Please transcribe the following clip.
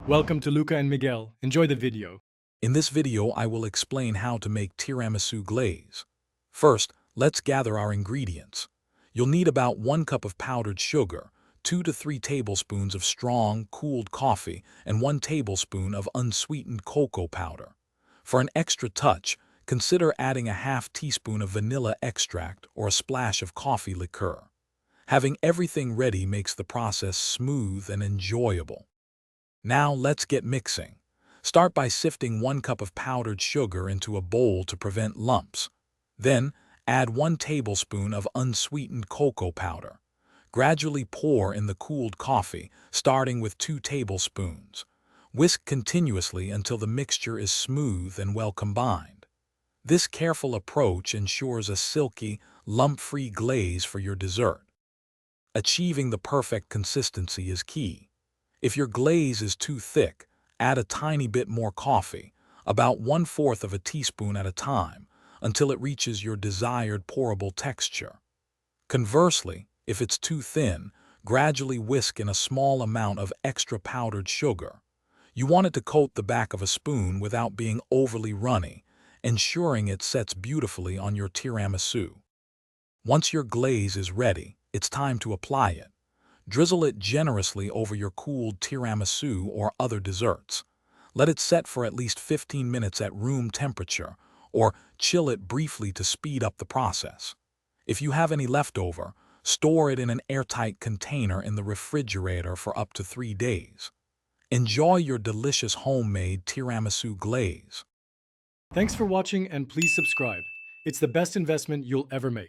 Welcome to Luca and Miguel. Enjoy the video. In this video, I will explain how to make tiramisu glaze. First, let's gather our ingredients. You'll need about 1 cup of powdered sugar, 2 to 3 tablespoons of strong, cooled coffee, and 1 tablespoon of unsweetened cocoa powder. For an extra touch, consider adding a half teaspoon of vanilla extract or a splash of coffee liqueur. Having everything ready makes the process smooth and enjoyable. Now let's get mixing. Start by sifting 1 cup of powdered sugar into a bowl to prevent lumps. Then, add 1 tablespoon of unsweetened cocoa powder. Gradually pour in the cooled coffee, starting with 2 tablespoons. Whisk continuously until the mixture is smooth and well combined. This careful approach ensures a silky, lump-free glaze for your dessert. Achieving the perfect consistency is key. If your glaze is too thick, add a tiny bit more coffee, about 1/4 of a teaspoon at a time, until it reaches your desired pourable texture. Conversely, if it's too thin, gradually whisk in a small amount of extra powdered sugar. You want it to coat the back of a spoon without being overly runny, ensuring it sets beautifully on your tiramisu. Once your glaze is ready, it's time to apply it. Drizzle it generously over your cooled tiramisu or other desserts. Let it set for at least 15 minutes at room temperature, or chill it briefly to speed up the process. If you have any leftover, store it in an airtight container in the refrigerator for up to 3 days. Enjoy your delicious homemade tiramisu glaze. Thanks for watching and please subscribe. It's the best investment you'll ever make.